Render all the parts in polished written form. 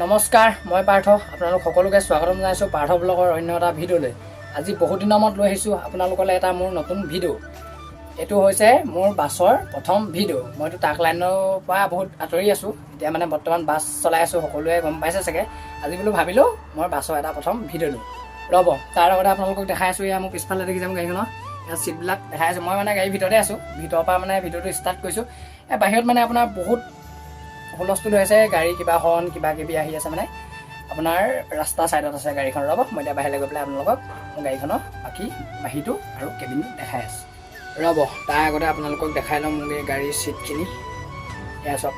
নমস্কাৰ, মই পাৰ্থ। আপোনালোক সকলোকে স্বাগতম জনাইছোঁ পাৰ্থ ব্লগৰ অন্য এটা ভিডিঅ'লৈ। আজি বহুত দিনৰ মূৰত লৈ আহিছোঁ আপোনালোকলৈ এটা মোৰ নতুন ভিডিঅ'। এইটো হৈছে মোৰ বাছৰ প্ৰথম ভিডিঅ'। মইতো ট্ৰাক লাইনৰ পৰা বহুত আঁতৰি আছোঁ, এতিয়া মানে বৰ্তমান বাছ চলাই আছোঁ, সকলোৱে গম পাইছে চাগে। আজি বোলো ভাবিলোঁ মই বাছৰ এটা প্ৰথম ভিডিঅ' দিওঁ। ৰ'ব, তাৰ আগতে আপোনালোকক দেখাই আছোঁ। এয়া মোৰ পিছফালে দেখি যাম গাড়ীখনৰ ইয়াত ছিটবিলাক দেখাই আছোঁ। মই মানে গাড়ীৰ ভিতৰতে আছোঁ, ভিতৰৰ পৰা মানে ভিডিঅ'টো ষ্টাৰ্ট কৰিছোঁ। বাহিৰত মানে আপোনাৰ বহুত হুলস্থুল হৈ আছে, গাড়ী কিবা হৰ্ণ কিবা কিবি আহি আছে, মানে আপোনাৰ ৰাস্তা ছাইডত আছে গাড়ীখন। ৰ'ব, মই এতিয়া বাহিৰলৈ গৈ পেলাই আপোনালোকক গাড়ীখনৰ বাকী বাহিৰটো আৰু কেবিন দেখাই আছোঁ। ৰ'ব, তাৰ আগতে আপোনালোকক দেখাই লওঁ মোৰ এই গাড়ীৰ ছিটখিনি। এয়া চাওক,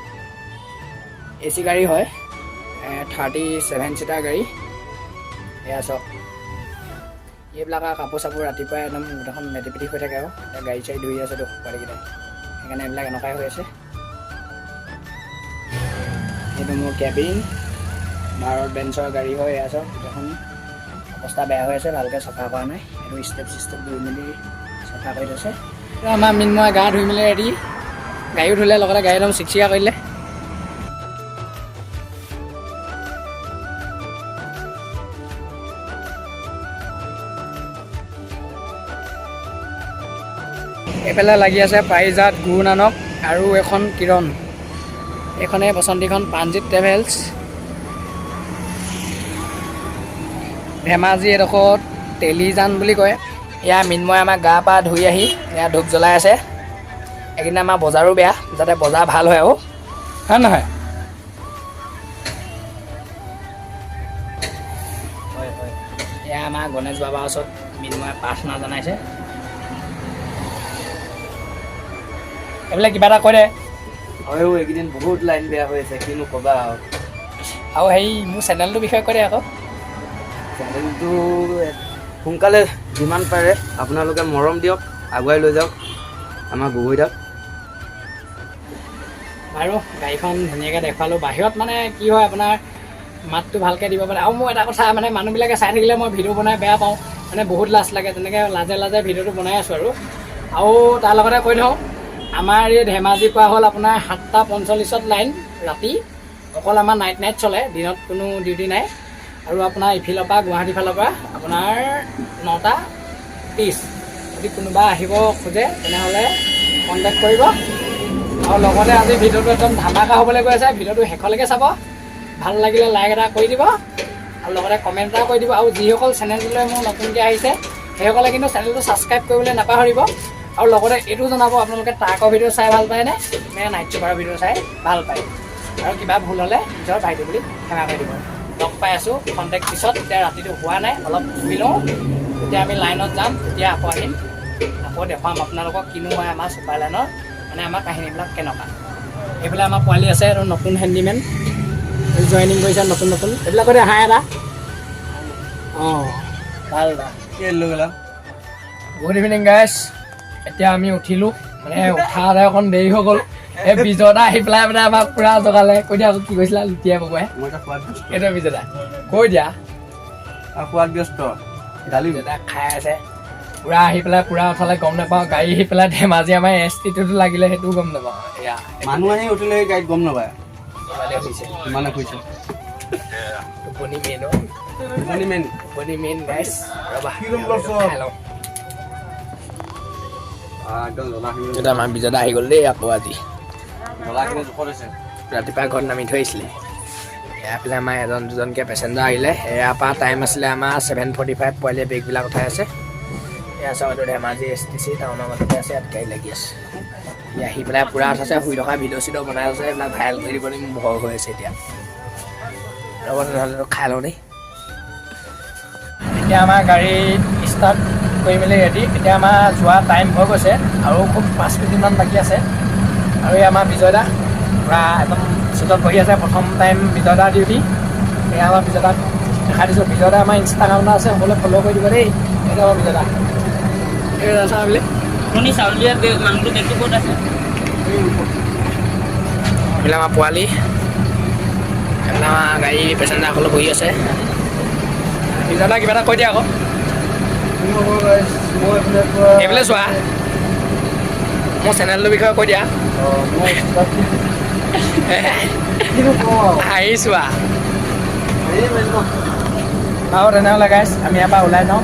AC গাড়ী হয়, 37 ছিটাৰ গাড়ী। এয়া চাওক, এইবিলাক আৰু কাপোৰ চাপোৰ ৰাতিপুৱাই একদম গোটেইখন মেটি পেটি হৈ থাকে আৰু এতিয়া গাড়ী চাড়ী ধুই আছেতো পোৱালিকেইটাই, সেইকাৰণে এইবিলাক এনেকুৱাই হৈ আছে। এইটো মোৰ কেবিন, ভাৰত বেঞ্চৰ গাড়ী হয়। এয়া চাওক, গোটেইখন অৱস্থা বেয়া হৈ আছে, ভালকৈ চফা কৰা নাই। এইটো ষ্টেপ চিষ্টেপ ধুই মেলি চফা কৰি থৈছে। আমাৰ মিনময় গা ধুই মেলি ৰেডি, গাড়ীও ধুলে, লগতে গাড়ী একদম চিকচিকা কৰিলে। এইফালে লাগি আছে পাৰিজাত, গুৰু নানক আৰু এখন কিৰণ। এইখনে বসন্তীখন প্ৰাণজিৎ ট্ৰেভেলছ। ধেমাজি এডোখৰত তেলিজান বুলি কয়। এয়া মিনময় আমাক গা পা ধুই আহি এয়া ধূপ জ্বলাই আছে। এইকেইদিন আমাৰ বজাৰো বেয়া, যাতে বজাৰ ভাল হয় আৰু, হয় নহয়? হয় হয়, এয়া আমাৰ গণেশ বাবাৰ ওচৰত মিনময়ে প্ৰাৰ্থনা জনাইছে। এইবিলাক কিবা এটা কৈ দে। হয়, এইকেইদিন বহুত লাইন বেয়া হৈ আছে, কিনো ক'বা আৰু হেৰি মোৰ চেনেলটোৰ বিষয়ে কৈ দে আকৌ। চেনেলটো সোনকালে যিমান পাৰে আপোনালোকে মৰম দিয়ক, আগুৱাই লৈ যাওক আমাৰ গগৈদাক। আৰু গাড়ীখন ধুনীয়াকৈ দেখুৱালোঁ। বাহিৰত মানে কি হয়, আপোনাৰ মাতটো ভালকৈ দিব পাৰে। আৰু মোৰ এটা কথা, মানে মানুহবিলাকে চাই থাকিলে মই ভিডিঅ' বনাই বেয়া পাওঁ, মানে বহুত লাজ লাগে, তেনেকৈ লাজে লাজে ভিডিঅ'টো বনাই আছোঁ আৰু তাৰ লগতে কৈ থওঁ, আমাৰ এই ধেমাজিৰ পৰা হ'ল আপোনাৰ 7:45 লাইন ৰাতি, অকল আমাৰ নাইট চলে, দিনত কোনো ডিউটি নাই। আৰু আপোনাৰ ইফালৰ পৰা গুৱাহাটীৰ ফালৰ পৰা আপোনাৰ 9:30। যদি কোনোবা আহিব খোজে তেনেহ'লে কণ্টেক্ট কৰিব। আৰু লগতে আজি ভিডিঅ'টো একদম ধামাকা হ'বলৈ গৈ আছে। ভিডিঅ'টো শেষলৈকে চাব, ভাল লাগিলে লাইক এটা কৰি দিব আৰু লগতে কমেণ্ট এটা কৰি দিব। আৰু যিসকল চেনেলটোলৈ মোৰ নতুনকৈ আহিছে সেইসকলে কিন্তু চেনেলটো ছাবস্ক্ৰাইব কৰিবলৈ নাপাহৰিব। আৰু লগতে এইটো জনাব, আপোনালোকে ট্ৰাকৰ ভিডিঅ' চাই ভাল পায়নে নে নাইট চুপাৰৰ ভিডিঅ' চাই ভাল পায়। আৰু কিবা ভুল হ'লে নিজৰ ভাইটি বুলি ক্ষমা কৰি দিব। লগ পাই আছোঁ কণ্টেক্ট পিছত। এতিয়া ৰাতিটো হোৱা নাই, অলপ শুই লওঁ, তেতিয়া আমি লাইনত যাম, তেতিয়া আকৌ আহিম, আকৌ দেখুৱাম আপোনালোকক কিনো হয় আমাৰ চুপাৰ লাইনৰ, মানে আমাৰ কাহিনীবিলাক কেনেকুৱা। এইফালে আমাৰ পোৱালি আছে, আৰু নতুন হেণ্ডিমেন জইনিং কৰিছে, নতুন এইবিলাকতে হাই এটা। অঁ, ভাল দা। Good evening guys. এতিয়া আমি উঠিলোঁ, মানে উঠালে অকণ দেৰি হৈ গ'ল। এই বিজয়দা আহি পেলাই মানে আমাক পূৰা জগালে। কৈ দিয়া আকৌ কি কৈছিলা, লুটিয়াই বগুৱাই। এইটো বিজয়দা কৈ দিয়া। খোৱাত ব্যস্ত, গালি বিজয়দা খাই আছে পূৰা, আহি পেলাই পূৰা উঠালে গম নাপাওঁ। গাড়ী আহি পেলাই ধেমাজি আমাৰ ST-টো লাগিলে, সেইটোও গম নাপাওঁ। এয়া মানুহ আহি উঠিলে গাড়ীত গম নাপায়, ইমানে শুইছে। টোপনি মেইন গাইজ। ৰ'বা খাই লওঁ। এতিয়া আমাৰ বিজয়দা আহি গ'ল দেই আকৌ আজি। ৰাতিপুৱা ঘৰত নামি থৈ আহিছিলে। এয়াফালে আমাৰ এজন দুজনকৈ পেচেঞ্জাৰ আহিলে। এয়াৰ পৰা টাইম আছিলে আমাৰ 7:45। পোৱালীয়ে বেগবিলাক উঠাই আছে। এয়া চাওক, এইটো ধেমাজি STC টাউনৰ মাজতে আছে, ইয়াত গাড়ী লাগি আছে। ই আহি পেলাই পূৰা উঠাইছে, শুই থকা ভিডিঅ' চিডিঅ' বনাই আছে। এইবিলাক ভাইৰেল কৰি দিবলৈ মোৰ ভয় হৈ আছে এতিয়া। ৰ'ব তেনেহ'লে খাই লওঁ দেই। এতিয়া আমাৰ গাড়ী ষ্টাৰ্ট কৰি মেলি ৰেডি। এতিয়া আমাৰ যোৱা টাইম হৈ গৈছে আৰু খুব 5 মিনিটমান বাকী আছে। আৰু এই আমাৰ বিজয়দা পূৰা একদম চিটত বহি আছে। প্ৰথম টাইম বিজয়দাৰ ডিউটি। এয়া আমাৰ বিজয়দাক দেখাই দিছোঁ। বিজয়দা আমাৰ ইনষ্টাগ্ৰামত আছে, সকলোৱে ফ'ল' কৰি দিব দেই। এইটো আমাৰ বিজয়দা। এই আছা বোলে শুনি চাউল দিয়া মানুহটো দেখি ক'ত আছে। এইবিলাক আমাৰ পোৱালি, এইবিলাক আমাৰ গাড়ী পেচেঞ্জাৰসকলে বহি আছে। বিজয়দা কিবা এটা কৈ দিয়া আকৌ। এইফালে চোৱা, মোৰ চেনেলটোৰ বিষয়ে কৈ দিয়া। হাঁহি চোৱা, আৰু তেনেহ'লে গাইছ আমি ইয়াৰ পৰা ওলাই যাওঁ।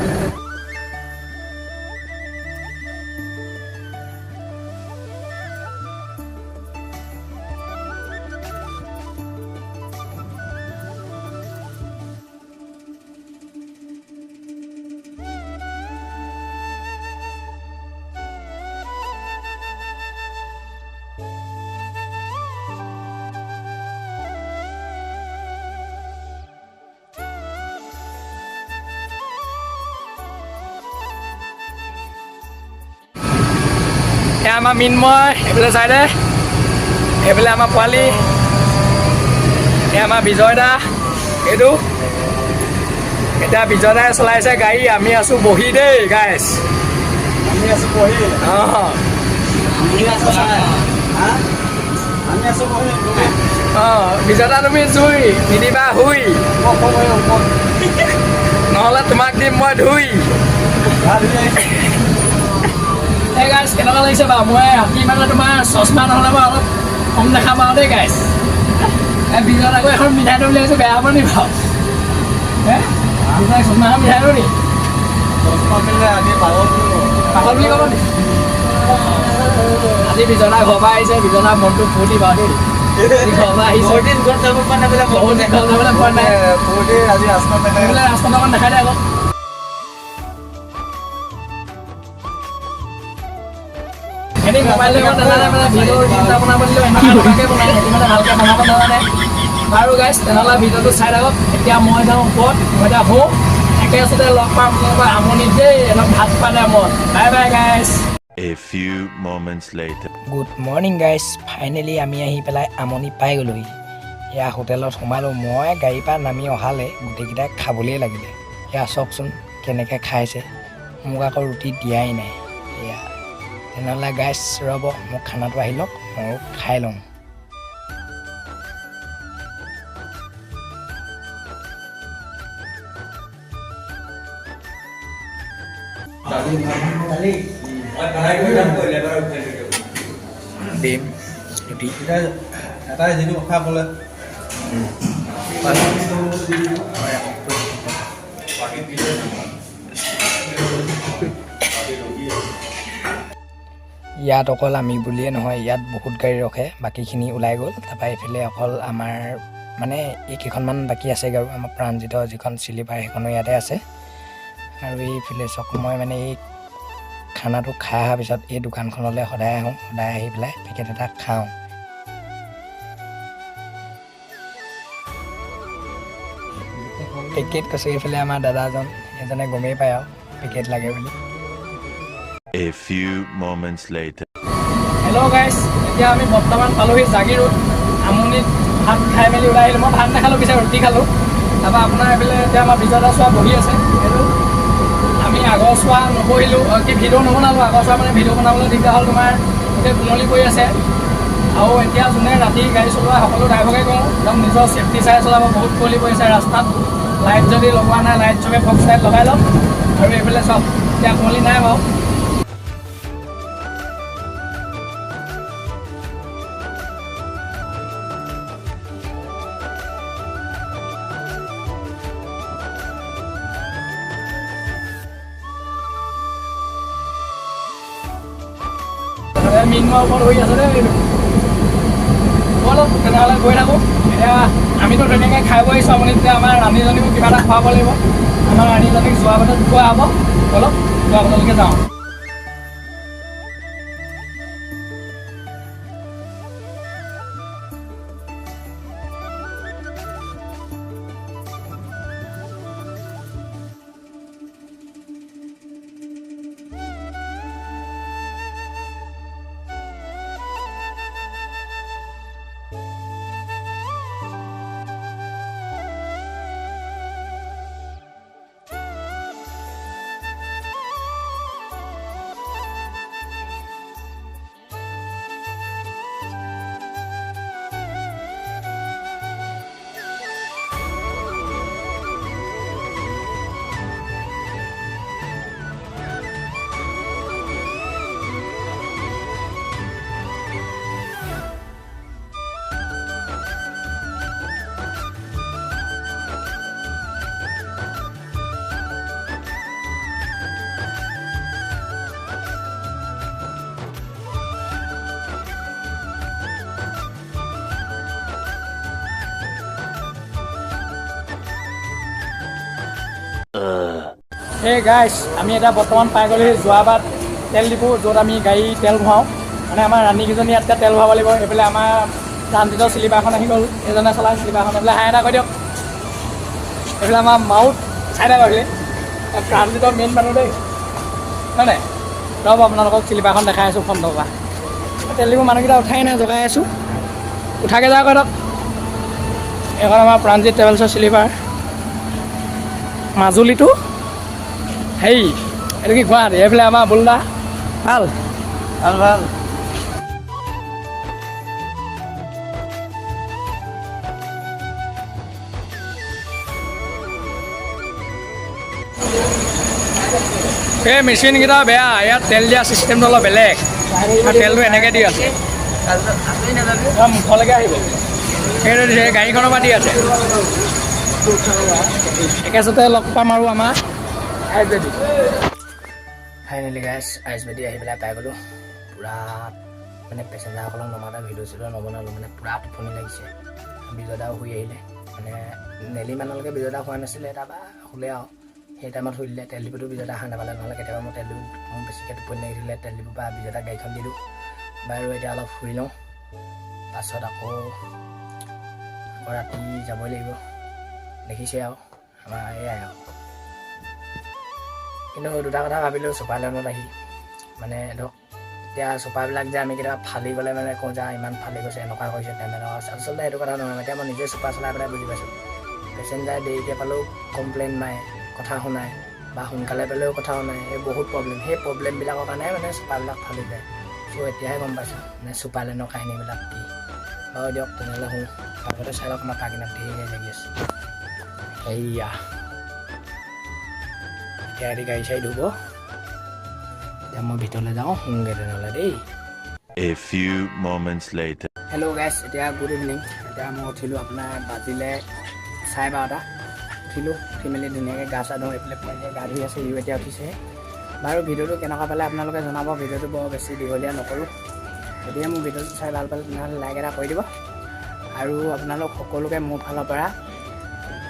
এয়া আমাৰ মিনময়, এইফালে চাইডে এইফালে আমাৰ পোৱালি, এয়া আমাৰ বিজয় দা। এইটো এতিয়া বিজয় দাই চলাইছে গাড়ী, আমি আছোঁ বহি দেই গাইছ। আমি আছোঁ বহি। অঁ অঁ বিজয় দা তুমি জুই নিদিবা শুই, নহ'লে তোমাক দিম মই ধুই। এই গাইছ কেনেকুৱা লাগিছে বাৰু? মই ৰাতি মানে তোমাৰ চশমা নহ'লে মই অলপ কম দেখা পাওঁ দেই গাইছ। এই বিজয়ত আকৌ এখন মিঠাই দিওঁ বুলি ভাবিছোঁ, বেয়া হ'ব নি বাৰু? বিজয় চশমা এখন মিঠাই দিওঁ নি? পাগল বুলি ক'ব নি? আজি বিজয়দা ঘৰৰ পৰা আহিছে, বিজয়দা মনটো ফূৰ্তি বাৰু দেই। ঘৰৰ পৰা আহিছে, বহুত দিন ঘৰত যাব পৰা নাই, ৰাস্তাত অকণ দেখাই দে আকৌ। এনে মোবাইল লগত নাজানে মানে ভিডিঅ' ৰিলটা বনাব দিলেও এনেকুৱা টকাকৈ বনায়, সিহঁতি মানে ভালকৈ বনাব নাজানে। বাৰু গাইছ তেনেহ'লে ভিডিঅ'টো চাই থাকক। এতিয়া মই যাওঁ ওপৰত, মই এতিয়া শুওঁ। একেচতে লগ পাম কোনোবা আমনিত দেই, একদম ভাত পালে মন। বাই বাই গাইছ। A few moments later. Good morning গাইছ। ফাইনেলি আমি আহি পেলাই আমনি পাই গ'লোহি। এয়া হোটেলত সোমালোঁ। মই গাড়ীৰ পৰা নামি অহালৈ গোটেইকেইটাই খাবলৈয়ে লাগিলে। এয়া চাওকচোন কেনেকৈ খাইছে, মোক আকৌ ৰুটি দিয়াই নাই। এয়া তেনেহ'লে গাইছ ৰ'ব, মোক খানাটো আহি লওক, ময়ো খাই লওঁ। ডিম ৰুটি এটাই যিটো কথা ক'লে ইয়াত অকল আমি বুলিয়ে নহয়, ইয়াত বহুত গাড়ী ৰখে, বাকীখিনি ওলাই গ'ল। তাৰপৰা এইফালে অকল আমাৰ মানে এইকেইখনমান বাকী আছে আৰু আমাৰ প্ৰাণজিত যিখন চিলিপাৰ সেইখনো ইয়াতে আছে। আৰু এইফালে চাওক, মই মানে এই খানাটো খাই অহাৰ পিছত এই দোকানখনলৈ সদায় আহোঁ, সদায় আহি পেলাই পেকেট এটা খাওঁ। পেকেট কৈছোঁ, এইফালে আমাৰ দাদাজন, এজনে গমেই পায় আৰু পেকেট লাগে বুলি। A few moments later. Hello' গাইছ, এতিয়া আমি বৰ্তমান পালোহি জাগিৰোড। আমনিত ভাত খাই মেলি ওলাই আহিলোঁ। মই ভাত নাখালোঁ, পিছে ৰুটি খালোঁ। তাৰপৰা আপোনাৰ এইফালে এতিয়া আমাৰ বিজয়দা চোৱা বহি আছে। সেইটো আমি আগৰ চোৱা নবহিলোঁ, কি ভিডিঅ' নবনালোঁ। আগৰ চোৱা মানে ভিডিঅ' বনাবলৈ দিগদাৰ হ'ল, তোমাৰ গোটেই কুমলি পৰি আছে। আৰু এতিয়া যোনে ৰাতি গাড়ী চলোৱা সকলো ড্ৰাইভাৰকে কওঁ, একদম নিজৰ ছেফটি চাই চলাব। বহুত কুমলি পৰিছে ৰাস্তাত। লাইট যদি লগোৱা নাই, লাইট চবে ফক্স লাইট লগাই লওক। আৰু এইফালে চব এতিয়া কুমলি নাই বাৰু। মিনময় ওপৰত হৈ আছে দেই। ব'লক তেনেহ'লে গৈ থাকোঁ। এতিয়া আমিতো ধুনীয়াকৈ খাই বৈ আহিছোঁ। আপুনি তেতিয়া আমাৰ ৰাণীজনীকো কিবা এটা খুৱাব লাগিব। আমাৰ ৰাণীজনীক যোৱা বাটত খোৱা হ'ব। ব'লক যোৱা বাটলৈকে যাওঁ। এই গাইছ আমি এতিয়া বৰ্তমান পাই গ'লো যোৱাবাৰ তেল ডিপু য'ত আমি গাড়ী তেল ভৰাওঁ মানে আমাৰ ৰাণীকেইজনী ইয়াত তেল ভৰাব লাগিব এইফালে আমাৰ ট্ৰানজিটৰ শ্লিপাৰখন আহি গ'ল এজনে চলাই শ্লিপাৰখন এইফালে হাই এটা কৈ দিয়ক এইফালে আমাৰ মাউথ চাই নাই পাৰিলে ট্ৰানজিটৰ মেইন মানুহ দেই হয় নাই ৰ'ব আপোনালোকক শ্লিপাৰখন দেখাই আছোঁ ফ্ৰণ্টৰ পৰা তেল ডিপু মানুহকেইটা উঠাই নাই জগাই আছোঁ উঠাকৈ যাওক দিয়ক এইখন আমাৰ প্ৰাণজিৎ ট্ৰেভেলছৰ শ্লিপাৰ মাজুলীটো হেৰি এইটো কি গুৱাহাটী এইফালে আমাৰ বুলদা ভাল ভাল ভাল এই মেচিনকেইটা বেয়া ইয়াত তেল দিয়া চিষ্টেমটো অলপ বেলেগ তেলটো এনেকৈ দি আছে মুখলৈকে আহিব সেইটো দিছে গাড়ীখনৰ পৰা দি আছে একেচতে লগ পাম আৰু আমাৰ আইচবেদি ফাইনেলি গাইছ আইচবেদি আহি পেলাই পাই গ'লোঁ পূৰা মানে পেচেঞ্জাৰসকলক নমাতা ভিডিঅ' চিডিঅ' নবনালোঁ মানে পূৰা টোপনি লাগিছে বিজয়দাও শুই আহিলে মানে নেলিমানলৈকে বিজয়দা হোৱা নাছিলে তাৰপৰা শুলে আৰু সেই টাইমত শুই দিলে তেল ডিপুটো বিজয়দা অহা নাপালে নহ'লে কেতিয়াবা মই তেল ডিপু মোৰ বেছিকৈ টোপনি লাগি দিলে তেল ডিপুৰ পৰা বিজয়দা গাড়ীখন দিলোঁ বাৰু এতিয়া অলপ শুই লওঁ পাছত আকৌ ৰাতি যাবই লাগিব দেখিছে আৰু আমাৰ এয়াই আৰু কিন্তু দুটা কথা ভাবিলোঁ ছুপাৰ লাইনত আহি মানে ধৰক এতিয়া ছুপাৰবিলাক যে আমি কেতিয়াবা ফালি গ'লে মানে কওঁ যে ইমান ফালি গৈছে এনেকুৱা হৈছে তেনেকুৱা আচলতে সেইটো কথা নহয় এতিয়া মই নিজে ছুপাৰ চলাই পেলাই বুজি পাইছোঁ পেচেঞ্জাৰ দেৰিকৈ পালেও কমপ্লেইন মাৰে কথা শুনায় বা সোনকালে পেলেও কথা শুনায় এই বহুত প্ৰব্লেম সেই প্ৰব্লেমবিলাকৰ কাৰণে মানে ছুপাৰবিলাক ফালি যায় চ' এতিয়াহে গম পাইছোঁ মানে ছুপাৰ লাইনৰ কাহিনীবিলাক কি বাৰু দিয়ক তেনেহ'লে শুওঁ আগতে চাই লওক আমাৰ কাকিনাত ধেৰ লাগি আছে সেয়া এতিয়া গাড়ী চাড়ী ধুব এতিয়া মই ভিতৰলৈ যাওঁ শুওঁগৈ তেনেহ'লে দেই A few moments later. Hello' গাইছ এতিয়া গুড ইভিনিং এতিয়া মই উঠিলোঁ আপোনাৰ বাজিলে 12:30 উঠিলোঁ উঠি মেলি ধুনীয়াকৈ গা চা ধুওঁ এইফালে পোৱালীয়ে গা ধুই আছে ইও এতিয়া উঠিছে বাৰু ভিডিঅ'টো কেনেকুৱা পালে আপোনালোকে জনাব ভিডিঅ'টো বৰ বেছি দীঘলীয়া নকৰোঁ যদিহে মোৰ ভিডিঅ'টো চাই ভাল পালে তেনেহ'লে লাইক এটা কৰি দিব আৰু আপোনালোক সকলোকে মোৰ ফালৰ পৰা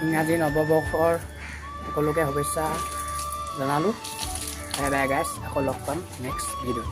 ইংৰাজী নৱবৰ্ষৰ সকলোকে শুভেচ্ছা জনালোঁ বাই বাই গাইছ আকৌ লগ পাম নেক্সট ভিডিঅ'ত